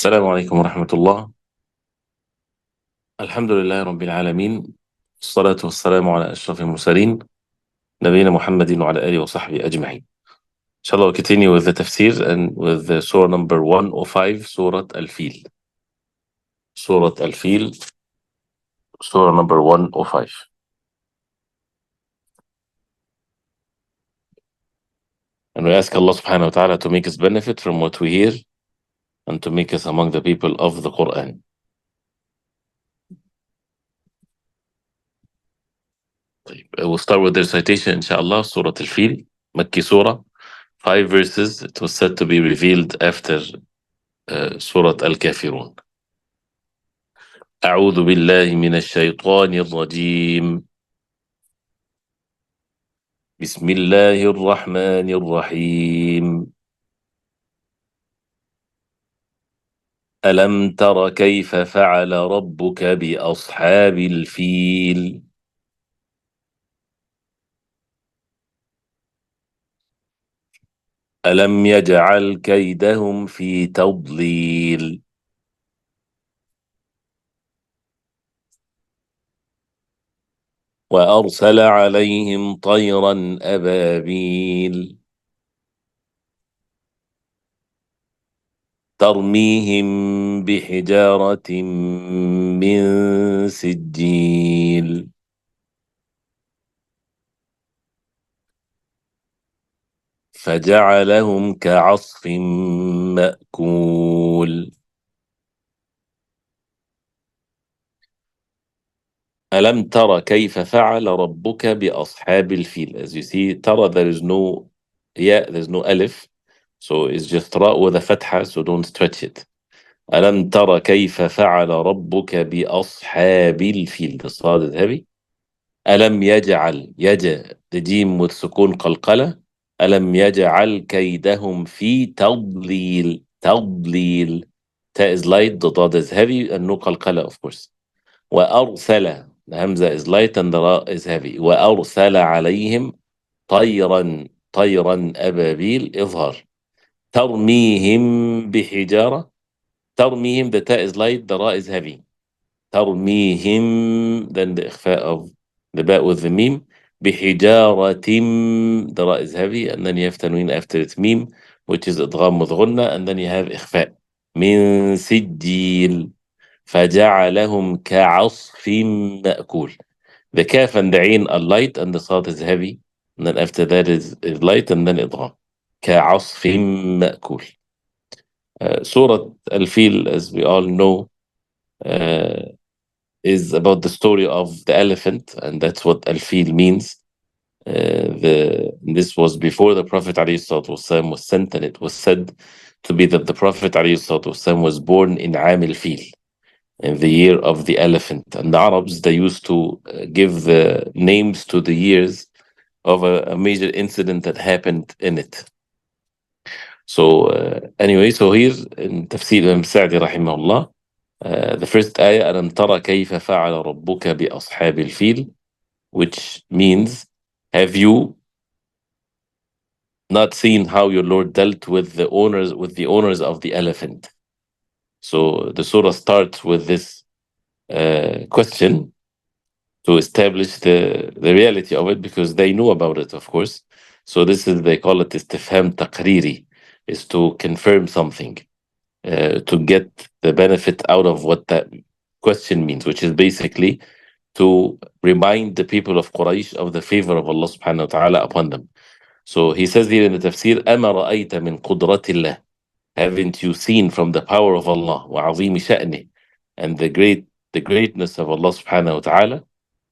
السلام عليكم ورحمة الله. الحمد لله رب العالمين، والصلاة والسلام على أشرف المرسلين نبينا محمد وعلى آله وصحبه أجمعين. Inshallah, we'll continue with the tafsir and with the surah number 105, Surah Al-Fil. Surah Al-Fil, surah number 105. And we ask Allah subhanahu wa ta'ala to make us benefit from what we hear and to make us among the people of the Quran. We'll start with the recitation, inshallah. Surah Al-Fil, Makki surah, 5 verses. It was said to be revealed after سورة الكافرون. أعوذ بالله من الشيطان الرجيم. بسم الله الرحمن الرحيم. ألم تر كيف فعل ربك بأصحاب الفيل؟ ألم يجعل كيدهم في تضليل؟ وأرسل عليهم طيرا أبابيل ترميهم بحجارة من سجيل فجعلهم كعصف مأكول. ألم تر كيف فعل ربك بأصحاب الفيل. As you see, ترى there is no there's no alif, so it's just را with a fatha, so don't stretch it. ألم تر كيف فعل ربك بأصحاب الفيل. The صاد is heavy. ألم يجعل the جيم with سكون قلقلة. ألم يجعل كيدهم في تضليل. تضليل. تا is light, the ضاد is heavy, and no قلقلة of course. وأرسل, the همزة is light and the راء is heavy. وأرسل عليهم طيرا أبابيل إظهار. ترميهم بحجارة. ترميهم, the تا is light, the راء is heavy. ترميهم, then the إخفاء of the باء with the meme. بحجارة, the راء is heavy, and then you have tanween after it, meme, which is إدغام with غنة, and then you have إخفاء. من سجيل فجعلهم كعصف مأكول. The kaf and the ain are light and the sad is heavy, and then after that is light and then إدغام. كعصف مأكول. Surah Al-Fil, as we all know, is about the story of the elephant, and that's what Al-Fil means. This was before the Prophet ﷺ was sent, and it was said to be that the Prophet ﷺ was born in Am al-Fil, in the year of the elephant. And the Arabs, they used to give the names to the years of a major incident that happened in it. So anyway, so here in Tafsir al-Sa'di rahimahullah, the first ayah, أَلَمْ تَرَ كَيْفَ فَعَلَ رَبُّكَ بِأَصْحَابِ الْفِيلِ, which means, have you not seen how your Lord dealt with the owners of the elephant? So the surah starts with this question to establish the reality of it, because they knew about it, of course. So this is, they call it istifham taqriri, is to confirm something, to get the benefit out of what that question means, which is basically to remind the people of Quraysh of the favor of Allah subhanahu wa ta'ala upon them. So he says here in the tafsir, أَمَا رَأَيْتَ مِنْ قُدْرَةِ اللَّهِ, haven't you seen from the power of Allah, وَعَظِيمِ شَأْنِهِ, and the greatness of Allah subhanahu wa ta'ala,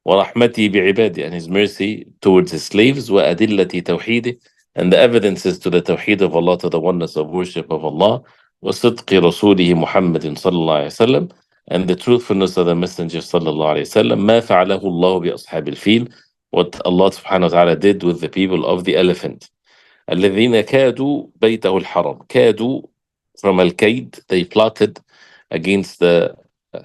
وَرَحْمَتِهِ بِعِبَادِهِ, and his mercy towards his slaves, وَأَدِلَّةِ تَوْحِيدِهِ, and the evidences to the tawheed of Allah, to the oneness of worship of Allah, وَصِدْقِ رَسُولِهِ مُحَمَّدٍ صَلَّى اللَّهُ عَلَيْهِ وسلم, and the truthfulness of the messenger sallallahu alayhi wasallam. ما فعله الله بأصحاب الفيل, what Allah subhanahu wa ta'ala did with the people of the elephant. الذين كادوا بيته الحرام. كادوا, from al-kaid, they plotted against the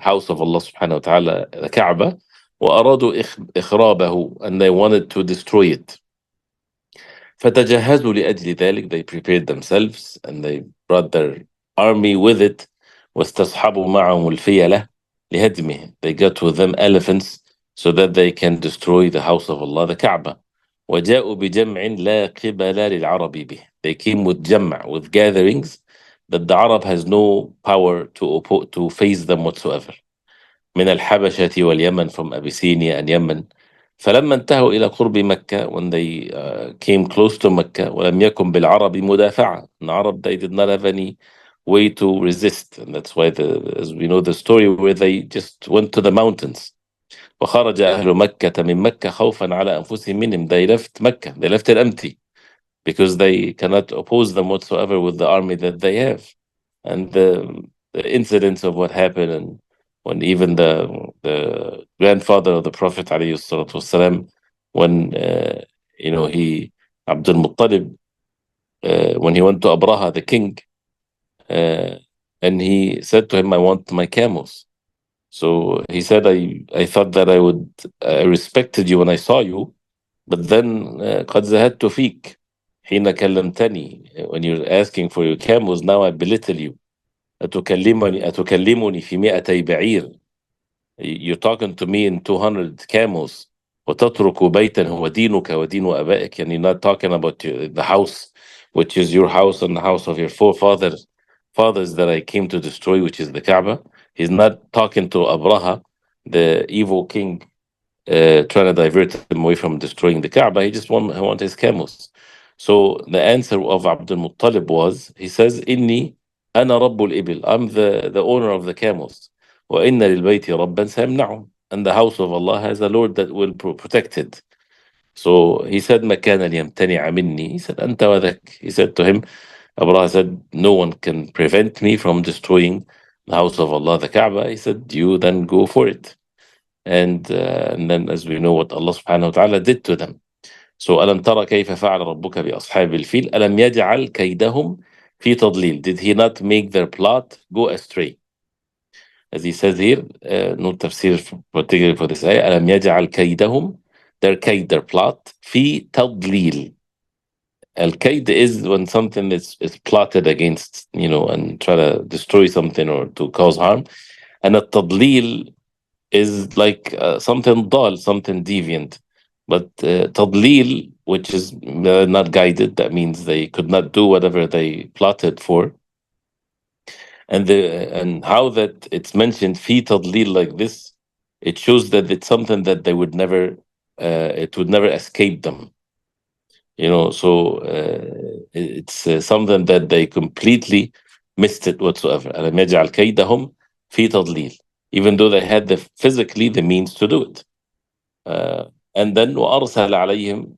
house of Allah subhanahu wa ta'ala, the Kaaba. وأرادوا إخرابه, and they wanted to destroy it. فتجهزوا لأجل ذلك, they prepared themselves and they brought their army with it. واستصحبوا معهم الفيلة لهدمه. They got with them elephants so that they can destroy the house of Allah, the Kaaba. وجاءوا بجمع لا قبل للعرب به. They came with جمع, with gatherings that the Arab has no power to face them whatsoever. من الحبشة واليمن, from Abyssinia and Yemen. فلما انتهوا إلى قرب مكة, when they came close to Mecca, ولم يكن بالعرب مدافعة. The Arab, they did not have any way to resist, and that's why, as we know the story, where they just went to the mountains. وخرج أهل مكة من مكة خوفا على أنفسهم منهم. They left Mecca, they left it empty, because they cannot oppose them whatsoever with the army that they have. And the incidents of what happened, and when even the grandfather of the Prophet والسلام, when he, Abdul Muttalib, when he went to Abraha, the king, uh, and he said to him, I want my camels. So he said, I thought that I respected you when I saw you, but then قد زهدت فيك حين كلمتني. When you're asking for your camels, now I belittle you. أتكلمني في 200 بعير. You're talking to me in 200 camels. وتترك بيتا هو دينك ودين آبائك. And you're not talking about the house, which is your house and the house of your fathers that I came to destroy, which is the Kaaba. He's not talking to Abraha, the evil king, trying to divert him away from destroying the Kaaba. He just want his camels. So the answer of Abdul Muttalib was, he says, إني أنا رب الإبل. I'm the owner of the camels. وإن للبيت ربا سيمنعهم. And the house of Allah has a Lord that will protect it. So he said, ما كان ليمتنع مني. He said, أنت وذاك. He said to him, Abraha said, no one can prevent me from destroying the house of Allah, the Kaaba. He said, you then go for it. And then, as we know, what Allah subhanahu wa ta'ala did to them. So ألم ترى كيف فعل ربك بأصحاب الفيل ألم يجعل كيدهم في تضليل. Did he not make their plot go astray? As he says here, no tafsir particularly for this ayah, ألم يجعل كيدهم, their kaid, their plot, في تضليل. Al-kaid is when something is plotted against, and try to destroy something or to cause harm. And التضليل is like something dull, something deviant. But tadlil, which is not guided, that means they could not do whatever they plotted for. And how that it's mentioned fi tadlil like this, it shows that it's something that they would never, it would never escape them. So it's something that they completely missed it whatsoever. ألم يجعل كيدهم في تضليل. Even though they had physically the means to do it. And then وأرسل عليهم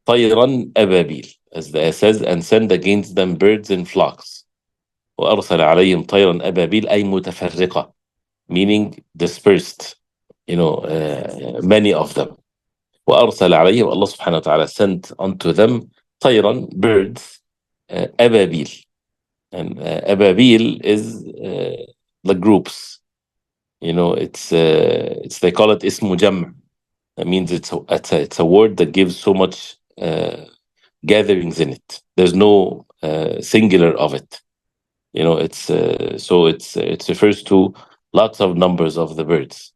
طيرا أبابيل, as the ayah says, and send against them birds in flocks. وأرسل عليهم طيرا أبابيل أي متفرقة, meaning dispersed, many of them. وأرسل عليهم, Allah subhanahu wa ta'ala sent unto them طيرا, birds, أبابيل. And أبابيل is the groups. It's they call it اسم جمع. That means it's a word that gives so much gatherings in it. There's no singular of it. So it refers to lots of numbers of the birds.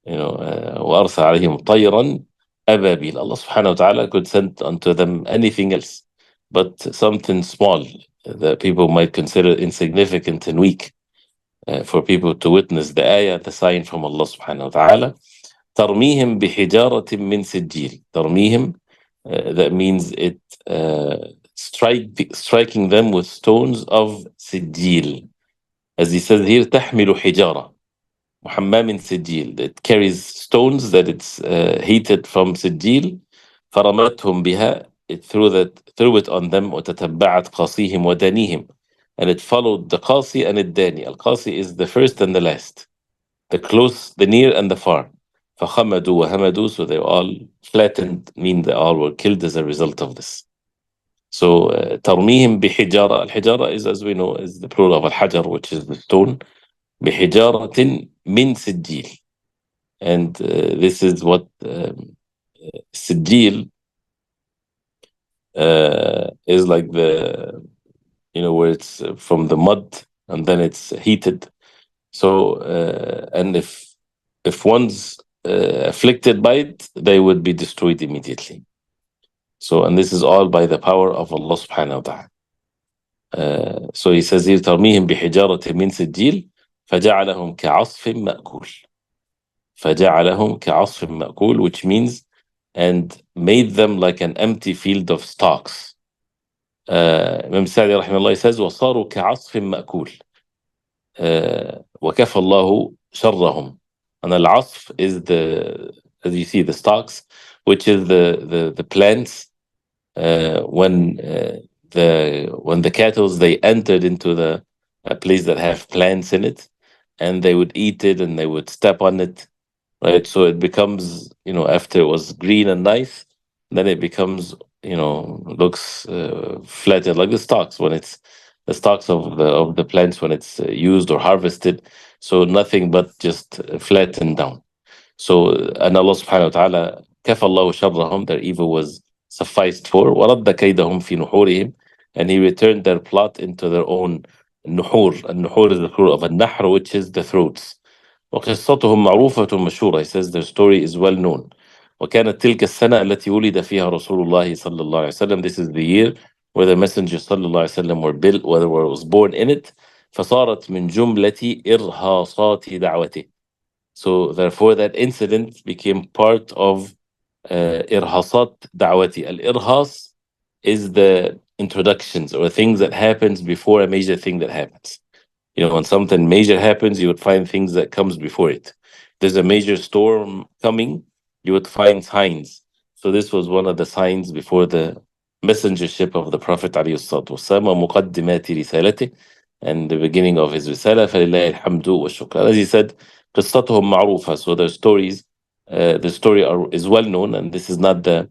وأرسل عليهم طيرا أبابيل. Allah subhanahu wa ta'ala could send unto them anything else, but something small that people might consider insignificant and weak, for people to witness the ayah, the sign from Allah subhanahu wa ta'ala. ترميهم بحجارة من سجيل. ترميهم, that means it striking them with stones of سجيل. As he says here, تحمل حجارة محمى من سجيل. It carries stones that it's heated from سجيل. فرمتهم بها, it threw it on them. وتتبعت قاصيهم ودانيهم, and it followed the qasi and الداني. Al-qasi is the first and the last, the close, the near and the far. فخمدوا وهمدوا, so they all flattened, mean they all were killed as a result of this. So ترميهم بحجارة. الحجارة is, as we know, is the plural of الحجر, which is the stone. بحجارة من سجيل. And this is what سجيل is like the, where it's from the mud and then it's heated. So, and if one's afflicted by it, they would be destroyed immediately. So, and this is all by the power of Allah subhanahu wa ta'ala. So he says here, ترميهم بحجارة من سجيل فجعلهم كعصف مأكول. فجعلهم كعصف مأكول, which means, and made them like an empty field of stalks. Imam Sa'di رحمه الله says, وصاروا كعصف مأكول. وكفى الله شرهم. And العصف is the, as you see, the stalks, which is the plants when the cattle they entered into the a place that have plants in it, and they would eat it and they would step on it, right? So it becomes, after it was green and nice, then it becomes, looks flattened like the stalks when it's the stalks of the plants when it's used or harvested. So nothing but just flattened down. So, and Allah subhanahu wa ta'ala, كَفَى اللَّهُ شَرَّهُمْ, their evil was sufficed for, وَرَدَّ كَيْدَهُمْ فِي نُحُورِهِمْ, and He returned their plot into their own nuhur. And nuhur is the plural of النحر, which is the throats. وقصتهم معروفة مشهورة. He says their story is well known. وكانت تلك السنة التي ولد فيها رسول الله صلى الله عليه وسلم. This is the year where the Messenger صلى الله عليه وسلم were built, whether was born in it. فصارت من جملة إرهاصات دعوته. So therefore that incident became part of إرهاصات دعوتي. Al-irhas is the introductions or things that happens before a major thing that happens. When something major happens, you would find things that comes before it. There's a major storm coming, you would find signs. So this was one of the signs before the messengership of the Prophet عليه الصلاة والسلام, ومقدمات رسالته, and the beginning of his risala. فلله الحمد والشكر. As he said, قصتهم معروفة. So their stories, the story is well known, and this is not the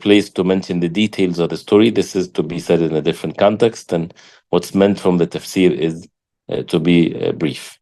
place to mention the details of the story. This is to be said in a different context, and what's meant from the tafsir is to be brief.